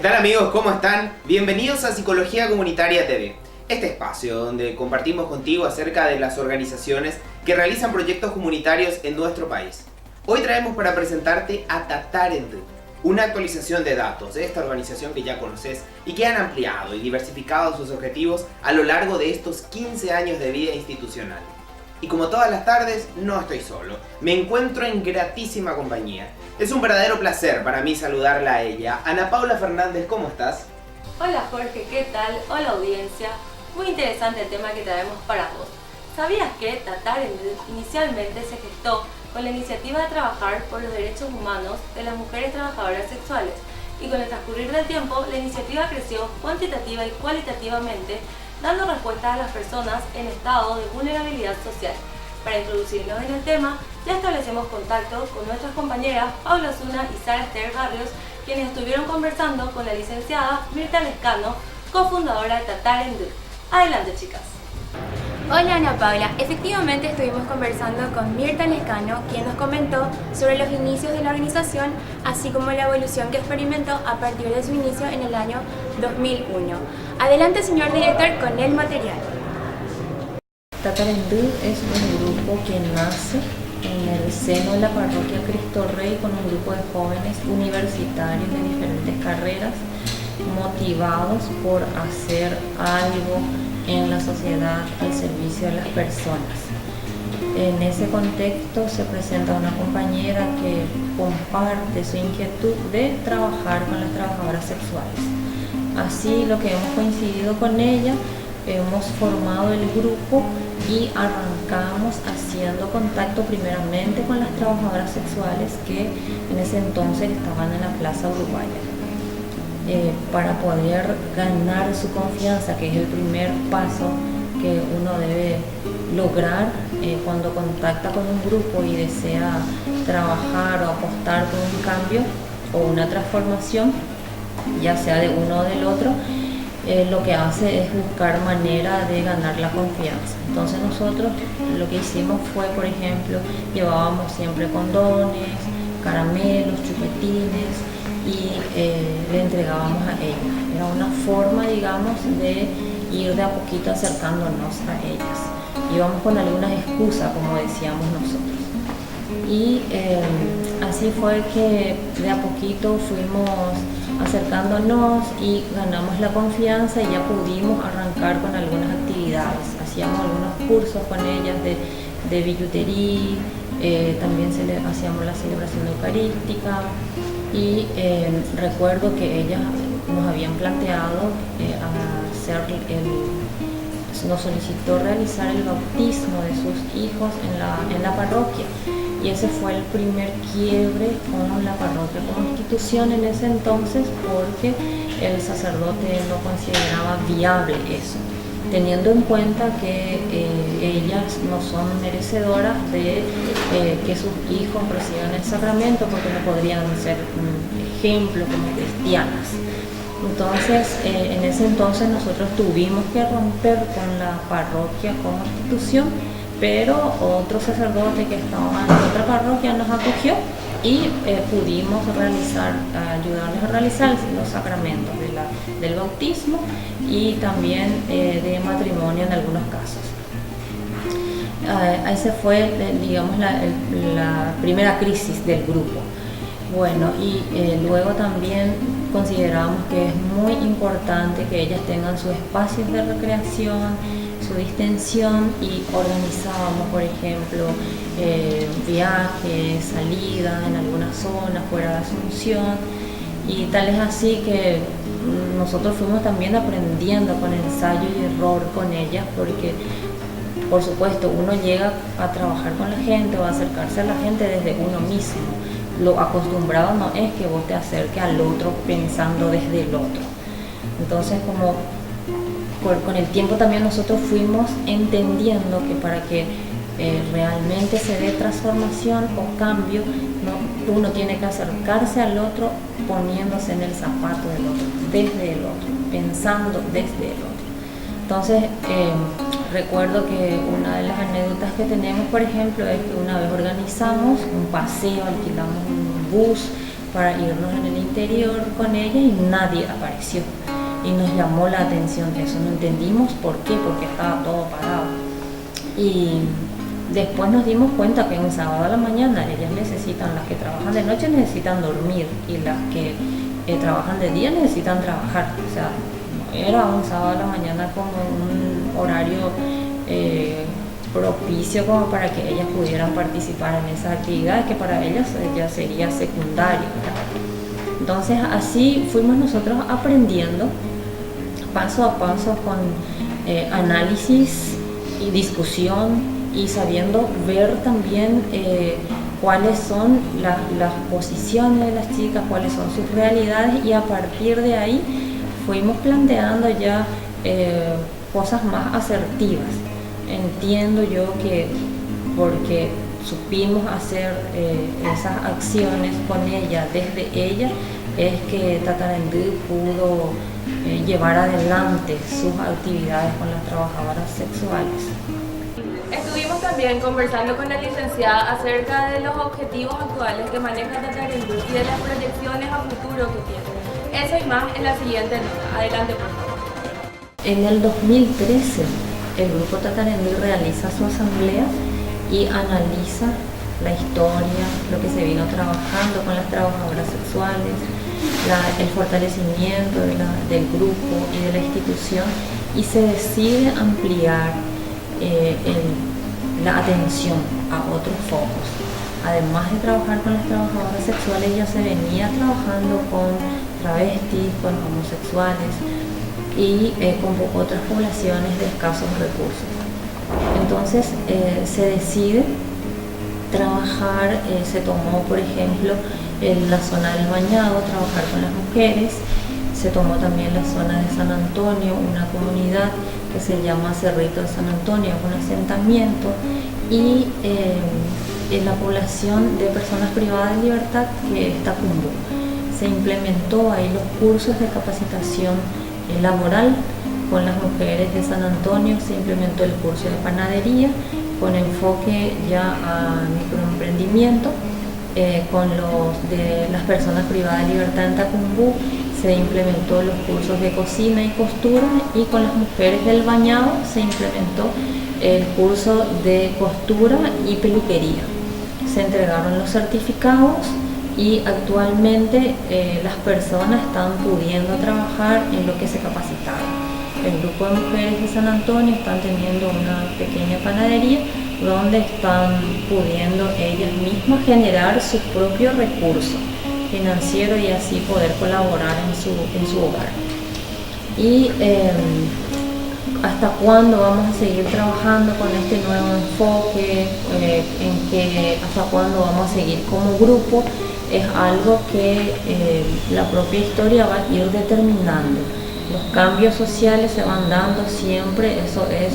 tal amigos? ¿Cómo están? Bienvenidos a Psicología Comunitaria TV, este espacio donde compartimos contigo acerca de las organizaciones que realizan proyectos comunitarios en nuestro país. Hoy traemos para presentarte a Tatarendú, una actualización de datos de esta organización que ya conoces y que han ampliado y diversificado sus objetivos a lo largo de estos 15 años de vida institucional. Y como todas las tardes, no estoy solo, me encuentro en gratísima compañía. Es un verdadero placer para mí saludarla a ella. Ana Paula Fernández, ¿cómo estás? Hola Jorge, ¿qué tal? Hola audiencia. Muy interesante el tema que traemos para vos. ¿Sabías que Tatarendú inicialmente se gestó con la iniciativa de trabajar por los derechos humanos de las mujeres trabajadoras sexuales? Y con el transcurrir del tiempo, la iniciativa creció cuantitativa y cualitativamente, dando respuesta a las personas en estado de vulnerabilidad social. Para introducirnos en el tema, ya establecemos contacto con nuestras compañeras Paula Osuna y Sara Esther Barrios, quienes estuvieron conversando con la licenciada Mirta Lescano, cofundadora de Tatarendú. Adelante, chicas. Hola Ana Paula, efectivamente estuvimos conversando con Mirta Lescano, quien nos comentó sobre los inicios de la organización, así como la evolución que experimentó a partir de su inicio en el año 2001. Adelante, señor director, con el material. Tatarendú es un grupo que nace en el seno de la parroquia Cristo Rey con un grupo de jóvenes universitarios de diferentes carreras motivados por hacer algo en la sociedad al servicio de las personas. En ese contexto se presenta una compañera que comparte su inquietud de trabajar con las trabajadoras sexuales. Así, lo que hemos coincidido con ella, hemos formado el grupo y arrancamos haciendo contacto primeramente con las trabajadoras sexuales que en ese entonces estaban en la Plaza Uruguaya. Para poder ganar su confianza, que es el primer paso que uno debe lograr cuando contacta con un grupo y desea trabajar o apostar por un cambio o una transformación, ya sea de uno o del otro, lo que hace es buscar manera de ganar la confianza. Entonces nosotros lo que hicimos fue, por ejemplo, llevábamos siempre condones, caramelos, chupetines, y le entregábamos a ellas. Era una forma, digamos, de ir de a poquito acercándonos a ellas. Íbamos con algunas excusas, como decíamos nosotros. Y así fue que de a poquito fuimos acercándonos y ganamos la confianza y ya pudimos arrancar con algunas actividades. Hacíamos algunos cursos con ellas de billutería, también hacíamos la celebración eucarística. Y recuerdo que ellas nos habían planteado nos solicitó realizar el bautismo de sus hijos en la parroquia, y ese fue el primer quiebre con la parroquia como institución en ese entonces, porque el sacerdote no consideraba viable eso, teniendo en cuenta que ellas no son merecedoras de que sus hijos reciban el sacramento, porque no podrían ser un ejemplo como cristianas. Entonces, en ese entonces nosotros tuvimos que romper con la parroquia como institución, pero otro sacerdote que estaba en otra parroquia nos acogió y pudimos ayudarles a realizar los sacramentos del bautismo y también de matrimonio en algunos casos. Esa fue, digamos, la primera crisis del grupo. Bueno, y luego también consideramos que es muy importante que ellas tengan sus espacios de recreación, su distensión, y organizábamos, por ejemplo, viajes, salidas en algunas zonas fuera de Asunción, y tal es así que nosotros fuimos también aprendiendo con ensayo y error con ellas, porque por supuesto uno llega a trabajar con la gente o a acercarse a la gente desde uno mismo. Lo acostumbrado no es que vos te acerques al otro pensando desde el otro. Entonces, como con el tiempo también nosotros fuimos entendiendo que para que realmente se dé transformación o cambio, uno tiene que acercarse al otro poniéndose en el zapato del otro, desde el otro, pensando desde el otro. Entonces, recuerdo que una de las anécdotas que tenemos, por ejemplo, es que una vez organizamos un paseo, alquilamos un bus para irnos en el interior con ella y nadie apareció. Y nos llamó la atención eso, no entendimos por qué, porque estaba todo parado. Y después nos dimos cuenta que un sábado a la mañana ellas necesitan, las que trabajan de noche necesitan dormir y las que trabajan de día necesitan trabajar. O sea, era un sábado a la mañana como un horario propicio como para que ellas pudieran participar en esa actividad que para ellas ya sería secundaria, ¿verdad? Entonces así fuimos nosotros aprendiendo paso a paso con análisis y discusión y sabiendo ver también cuáles son las posiciones de las chicas, cuáles son sus realidades, y a partir de ahí fuimos planteando ya cosas más asertivas. Entiendo yo que porque supimos hacer esas acciones con ella, desde ella, es que Tatarendú pudo llevar adelante sus actividades con las trabajadoras sexuales. Estuvimos también conversando con la licenciada acerca de los objetivos actuales que maneja Tatarendú y de las proyecciones a futuro que tiene. Eso y más en la siguiente nota. Adelante, por favor. En el 2013, el grupo Tatarendú realiza su asamblea y analiza la historia, lo que se vino trabajando con las trabajadoras sexuales, el fortalecimiento del grupo y de la institución, y se decide ampliar la atención a otros focos. Además de trabajar con las trabajadoras sexuales, ya se venía trabajando con travestis, con homosexuales y con otras poblaciones de escasos recursos. Entonces se decide trabajar, se tomó por ejemplo en la zona del Bañado, trabajar con las mujeres. Se tomó también la zona de San Antonio, una comunidad que se llama Cerrito de San Antonio, un asentamiento, y en la población de personas privadas de libertad, que es Tacumbú. Se implementó ahí los cursos de capacitación laboral con las mujeres de San Antonio, se implementó el curso de panadería con enfoque ya a microemprendimiento. Con los de las personas privadas de libertad en Tacumbú se implementó los cursos de cocina y costura, y con las mujeres del Bañado se implementó el curso de costura y peluquería. Se entregaron los certificados y actualmente las personas están pudiendo trabajar en lo que se capacitaron. El grupo de mujeres de San Antonio están teniendo una pequeña panadería donde están pudiendo ellas mismas generar su propio recurso financiero y así poder colaborar en su hogar. Y hasta cuándo vamos a seguir trabajando con este nuevo enfoque, hasta cuándo vamos a seguir como grupo, es algo que la propia historia va a ir determinando. Los cambios sociales se van dando siempre, eso es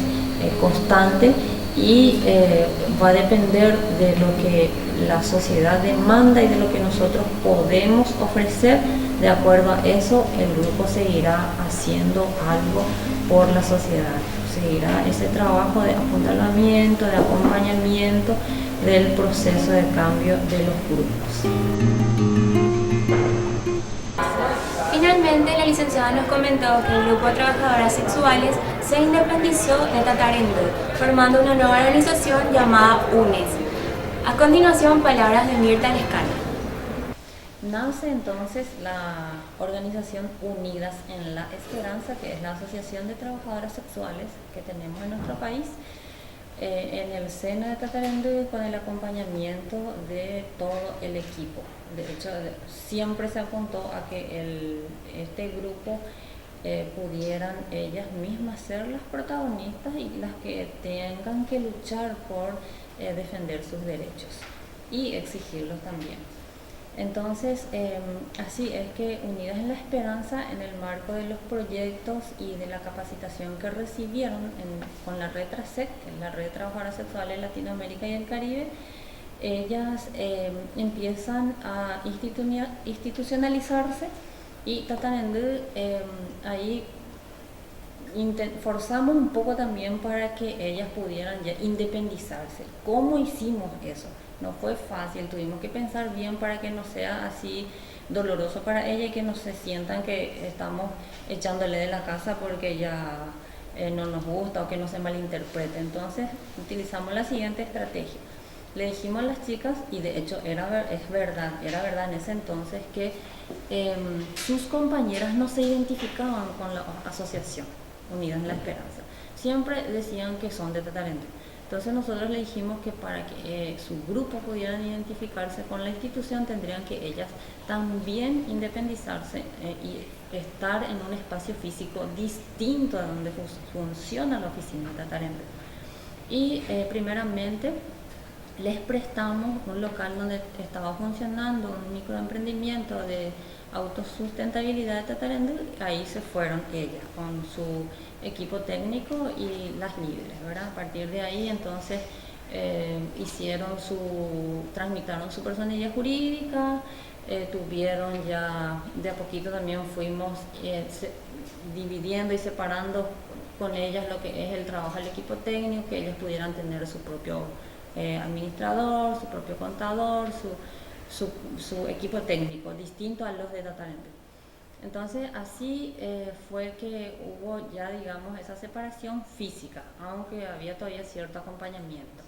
constante, y va a depender de lo que la sociedad demanda y de lo que nosotros podemos ofrecer. De acuerdo a eso, el grupo seguirá haciendo algo por la sociedad, seguirá ese trabajo de apuntalamiento, de acompañamiento del proceso de cambio de los grupos. Finalmente, la licenciada nos comentó que el grupo de trabajadoras sexuales se independizó de Tatarendú, formando una nueva organización llamada UNES. A continuación, palabras de Mirta Lescano. Nace entonces la organización Unidas en la Esperanza, que es la Asociación de Trabajadoras Sexuales que tenemos en nuestro país, en el seno de Tatarendú, con el acompañamiento de todo el equipo. De hecho, siempre se apuntó a que este grupo pudieran ellas mismas ser las protagonistas y las que tengan que luchar por defender sus derechos y exigirlos también. Entonces, así es que Unidas en la Esperanza, en el marco de los proyectos y de la capacitación que recibieron con la red TRASEC, que es la red de trabajadoras sexuales en Latinoamérica y el Caribe, ellas empiezan a institucionalizarse, y Tatarendú ahí forzamos un poco también para que ellas pudieran ya independizarse. ¿Cómo hicimos eso? No fue fácil, tuvimos que pensar bien para que no sea así doloroso para ella y que no se sientan que estamos echándole de la casa porque ya no nos gusta o que no se malinterprete. Entonces utilizamos la siguiente estrategia. Le dijimos a las chicas, y de hecho era verdad en ese entonces, que sus compañeras no se identificaban con la asociación Unidas en la Esperanza. Siempre decían que son de Tatarendú. Entonces nosotros le dijimos que para que sus grupos pudieran identificarse con la institución tendrían que ellas también independizarse y estar en un espacio físico distinto a donde funciona la oficina de Tatarendú. Y primeramente les prestamos un local donde estaba funcionando un microemprendimiento de autosustentabilidad de Tatarendú. Ahí se fueron ellas con su equipo técnico y las líderes, ¿verdad? A partir de ahí entonces tramitaron su personería jurídica, tuvieron ya, de a poquito también fuimos dividiendo y separando con ellas lo que es el trabajo del equipo técnico, que ellas pudieran tener su propio administrador, su propio contador, su equipo técnico, distinto a los de Tatarendú. Entonces así fue que hubo ya, digamos, esa separación física, aunque había todavía cierto acompañamiento.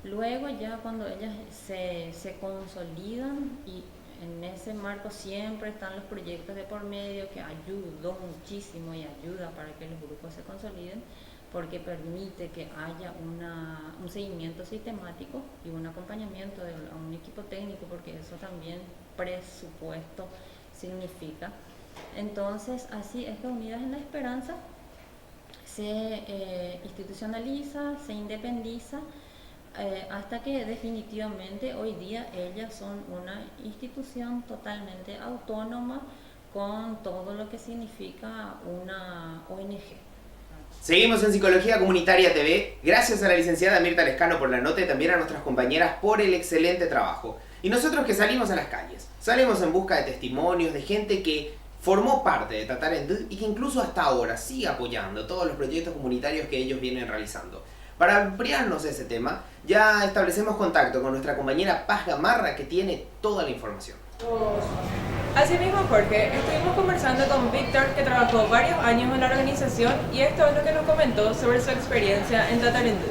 Luego ya cuando ellas se consolidan, y en ese marco siempre están los proyectos de por medio, que ayudó muchísimo y ayuda para que los grupos se consoliden, porque permite que haya un seguimiento sistemático y un acompañamiento a un equipo técnico, porque eso también presupuesto significa. Entonces así es que Unidas en la Esperanza se institucionaliza, se independiza, hasta que definitivamente hoy día ellas son una institución totalmente autónoma con todo lo que significa una ONG. Seguimos en Psicología Comunitaria TV. Gracias a la licenciada Mirta Lescano por la nota y también a nuestras compañeras por el excelente trabajo. Y nosotros que salimos a las calles, salimos en busca de testimonios de gente que formó parte de Tatarendú y que incluso hasta ahora sigue apoyando todos los proyectos comunitarios que ellos vienen realizando. Para ampliarnos ese tema, ya establecemos contacto con nuestra compañera Paz Gamarra, que tiene toda la información. Así mismo, Jorge, estuvimos conversando con Víctor, que trabajó varios años en la organización, y esto es lo que nos comentó sobre su experiencia en Tatarendú.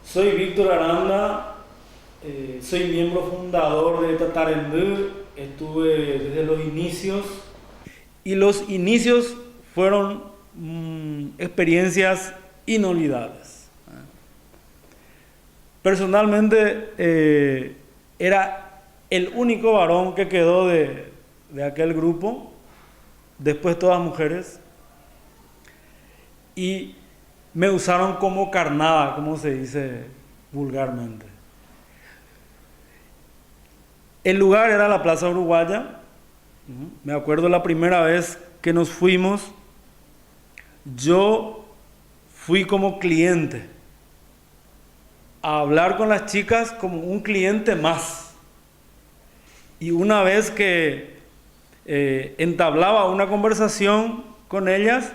Soy Víctor Aranda, soy miembro fundador de Tatarendú, estuve desde los inicios, y los inicios fueron experiencias inolvidables. Personalmente era el único varón que quedó de aquel grupo, después todas mujeres, y me usaron como carnada, como se dice vulgarmente. El lugar era la Plaza Uruguaya. Me acuerdo la primera vez que nos fuimos, yo fui como cliente a hablar con las chicas como un cliente más. Y una vez que entablaba una conversación con ellas,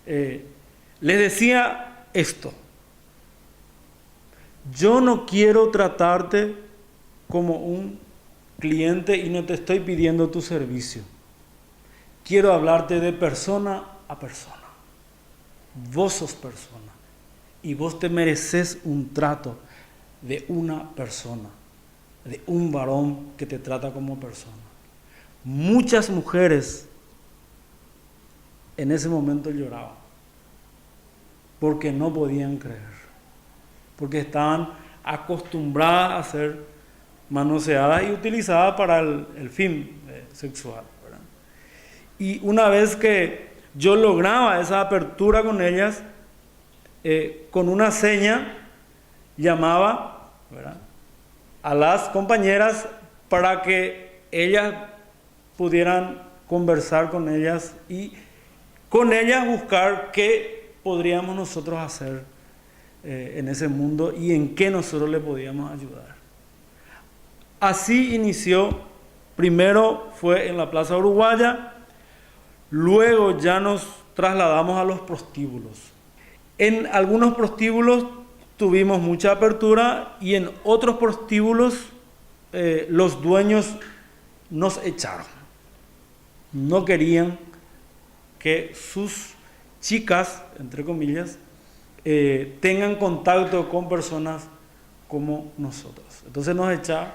les decía esto: yo no quiero tratarte como un cliente y no te estoy pidiendo tu servicio. Quiero hablarte de persona a persona. Vos sos persona y vos te mereces un trato de una persona, de un varón que te trata como persona. Muchas mujeres en ese momento lloraban porque no podían creer, porque estaban acostumbradas a ser manoseadas y utilizadas para el fin sexual, ¿verdad? Y una vez que yo lograba esa apertura con ellas, con una seña llamaba, ¿verdad?, a las compañeras para que ellas pudieran conversar con ellas y con ellas buscar qué podríamos nosotros hacer en ese mundo y en qué nosotros le podíamos ayudar. Así inició. Primero fue en la Plaza Uruguaya, luego ya nos trasladamos a los prostíbulos. En algunos prostíbulos tuvimos mucha apertura y en otros prostíbulos los dueños nos echaron. No querían que sus chicas, entre comillas, tengan contacto con personas como nosotros. Entonces nos echaban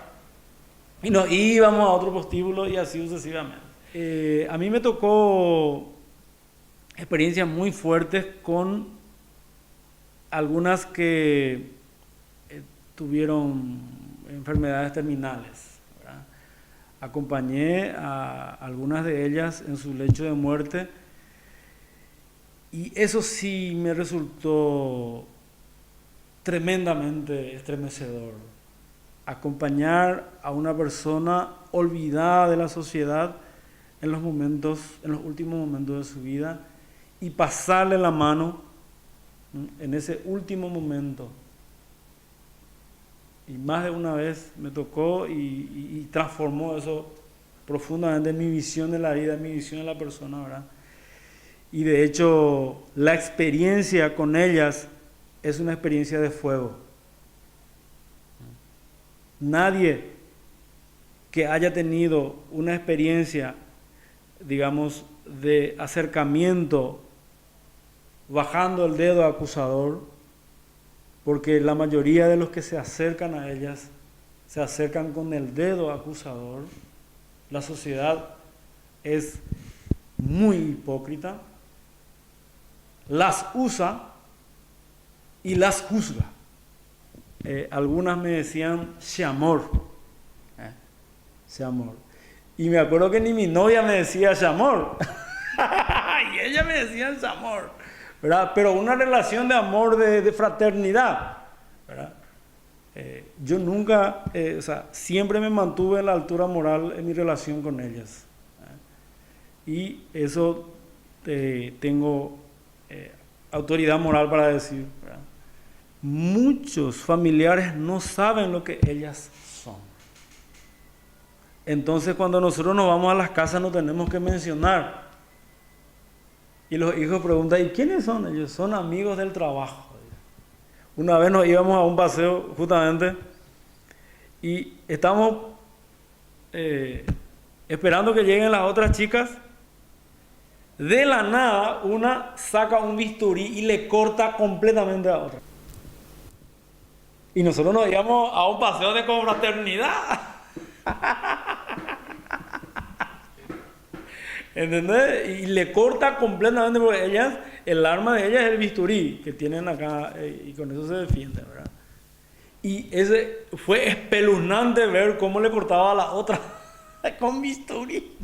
y nos íbamos a otro prostíbulo y así sucesivamente. A mí me tocó experiencias muy fuertes con algunas que tuvieron enfermedades terminales, ¿verdad? Acompañé a algunas de ellas en su lecho de muerte y eso sí me resultó tremendamente estremecedor. Acompañar a una persona olvidada de la sociedad en los últimos momentos de su vida y pasarle la mano en ese último momento. Y más de una vez me tocó y transformó eso profundamente en mi visión de la vida, en mi visión de la persona, ¿verdad? Y de hecho, la experiencia con ellas es una experiencia de fuego. Nadie que haya tenido una experiencia, digamos, de acercamiento, bajando el dedo acusador, porque la mayoría de los que se acercan a ellas se acercan con el dedo acusador. La sociedad es muy hipócrita, las usa y las juzga. Algunas me decían Shamor, Shamor. Y me acuerdo que ni mi novia me decía Shamor, y ella me decía Shamor, ¿verdad? Pero una relación de amor, de fraternidad, ¿verdad? Yo nunca, siempre me mantuve en la altura moral en mi relación con ellas, ¿verdad? Y eso tengo autoridad moral para decir, ¿verdad? Muchos familiares no saben lo que ellas son. Entonces cuando nosotros nos vamos a las casas nos tenemos que mencionar. Y los hijos preguntan, ¿y quiénes son ellos? Son amigos del trabajo. Una vez nos íbamos a un paseo justamente y estábamos esperando que lleguen las otras chicas. De la nada, una saca un bisturí y le corta completamente a otra. Y nosotros nos íbamos a un paseo de confraternidad. ¿Entendés? Y le corta completamente, porque ellas, el arma de ellas es el bisturí que tienen acá, y con eso se defienden, ¿verdad? Y ese fue espeluznante ver cómo le cortaba a la otra con bisturí.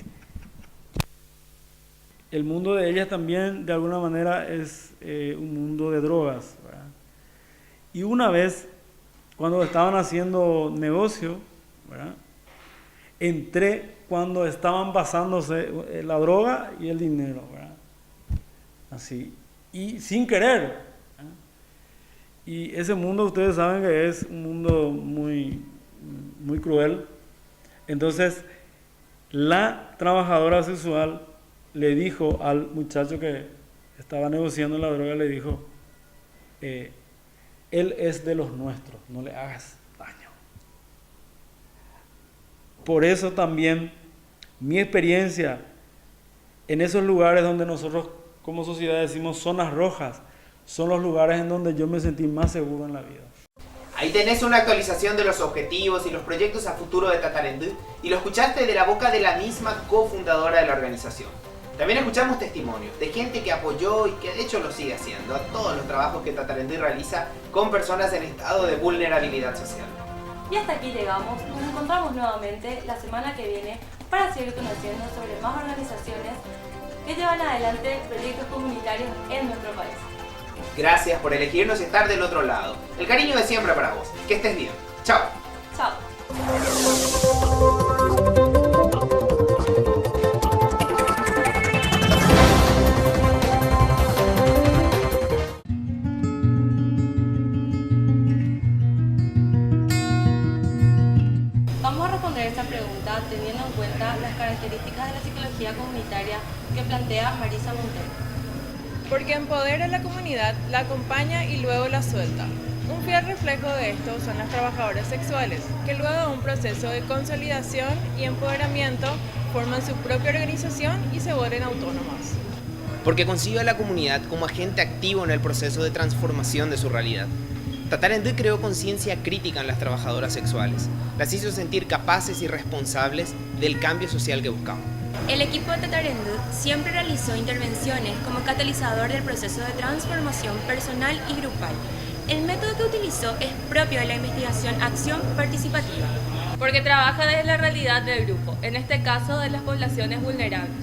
El mundo de ellas también, de alguna manera, es un mundo de drogas, ¿verdad? Y una vez, cuando estaban haciendo negocio, ¿verdad?, entré cuando estaban pasándose la droga y el dinero, ¿verdad? Así, y sin querer, ¿verdad? Y ese mundo ustedes saben que es un mundo muy, muy cruel. Entonces, la trabajadora sexual le dijo al muchacho que estaba negociando la droga, le dijo, él es de los nuestros, no le hagas daño. Por eso también mi experiencia en esos lugares donde nosotros como sociedad decimos zonas rojas, son los lugares en donde yo me sentí más seguro en la vida. Ahí tenés una actualización de los objetivos y los proyectos a futuro de Tatarendú y lo escuchaste de la boca de la misma cofundadora de la organización. También escuchamos testimonios de gente que apoyó y que de hecho lo sigue haciendo a todos los trabajos que Tatarendú realiza con personas en estado de vulnerabilidad social. Y hasta aquí llegamos, nos encontramos nuevamente la semana que viene para seguir conociendo sobre más organizaciones que llevan adelante proyectos comunitarios en nuestro país. Gracias por elegirnos y estar del otro lado. El cariño de siempre para vos. Que estés bien. Chao. Chao. Vamos a responder esta pregunta teniendo en cuenta las características de la psicología comunitaria que plantea Marisa Montero. Porque empodera a la comunidad, la acompaña y luego la suelta. Un fiel reflejo de esto son las trabajadoras sexuales, que luego de un proceso de consolidación y empoderamiento forman su propia organización y se vuelven autónomas. Porque concibe a la comunidad como agente activo en el proceso de transformación de su realidad. Tatarendú creó conciencia crítica en las trabajadoras sexuales, las hizo sentir capaces y responsables del cambio social que buscaban. El equipo de Tatarendú siempre realizó intervenciones como catalizador del proceso de transformación personal y grupal. El método que utilizó es propio de la investigación acción participativa. Porque trabaja desde la realidad del grupo, en este caso de las poblaciones vulnerables.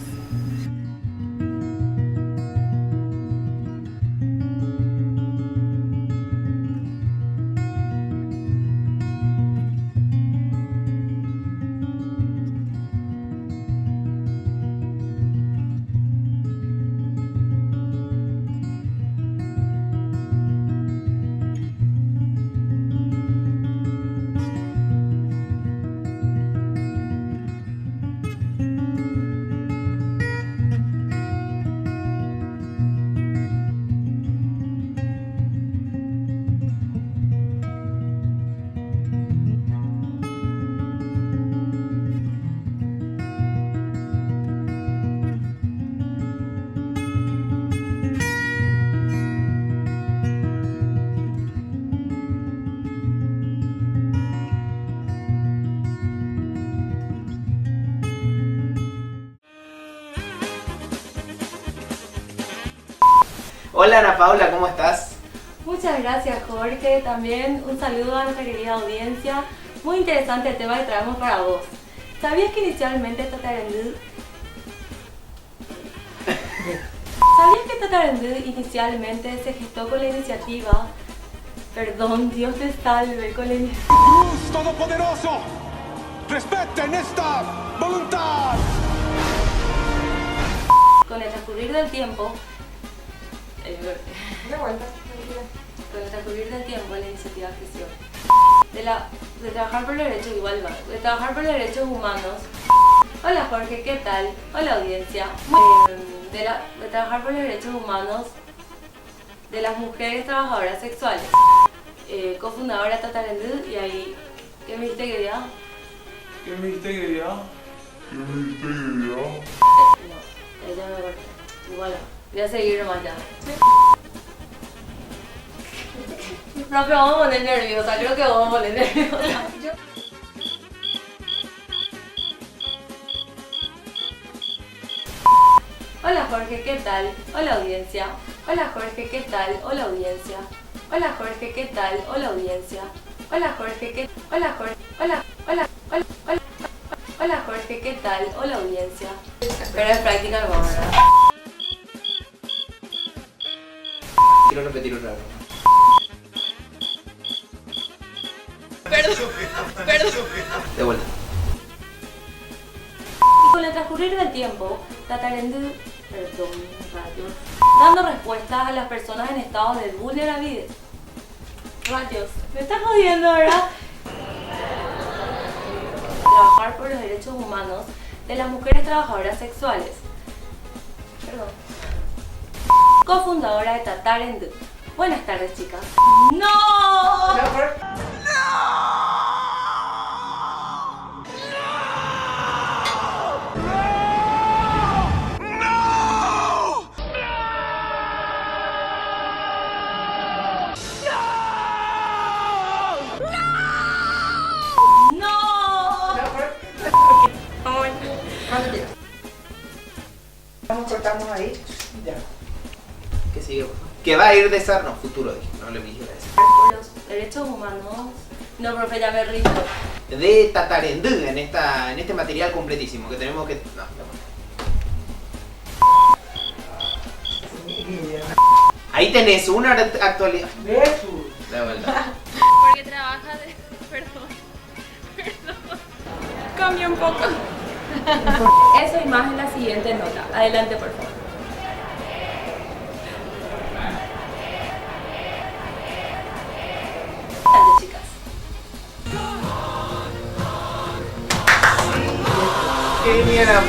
Hola Ana Paula, ¿cómo estás? Muchas gracias, Jorge. También un saludo a nuestra querida audiencia. Muy interesante el tema que traemos para vos. ¿Sabías que inicialmente Tatarendú inicialmente se gestó con la iniciativa... Perdón, Dios te salve, con la iniciativa... ¡Dios Todopoderoso! ¡Respeten esta voluntad! Con el transcurrir del tiempo... Con el transcurrir del tiempo la iniciativa creció. De trabajar por los derechos de trabajar por los derechos humanos. Hola Jorge, ¿qué tal? Hola audiencia. De trabajar por los derechos humanos de las mujeres trabajadoras sexuales. Cofundadora Tatarendú y ahí... ¿Qué me dijiste que era? ¿Qué me dijiste que ya? No, ya me corté. Bueno, voy a seguir nomás ya. No, pero vamos a poner nerviosa, creo que vamos a poner nerviosa. Hola Jorge, ¿qué tal? Hola audiencia. Hola Jorge, ¿qué tal? Hola audiencia. Hola Jorge, ¿qué tal? Hola audiencia. Hola Jorge, ¿qué Hola Jorge. Hola Jorge, ¿qué tal? Hola audiencia. Pero es práctica no, ¿verdad? Quiero repetir otra vez. Perdón. De vuelta. Y con el transcurrir del tiempo, Tatarendú, dando respuestas a las personas en estado de vulnerabilidad. Rayos, me estás jodiendo, ¿verdad? Trabajar por los derechos humanos de las mujeres trabajadoras sexuales. Perdón. Cofundadora de Tatarendú. Buenas tardes, chicas. ¡No! Cortamos ahí. Ya. ¿Qué sigue? Que va a ir de SAR, no, futuro dije, no le dije eso. Por los derechos humanos. No, profe, ya me rindo. De Tatarendú en este material completísimo que tenemos que. No, ahí tenés una actualidad. De vuelta. Porque trabaja de. Perdón. Cambia un poco. Eso y más en la siguiente nota. Adelante, por favor. Adelante, chicas. ¡Qué mierda!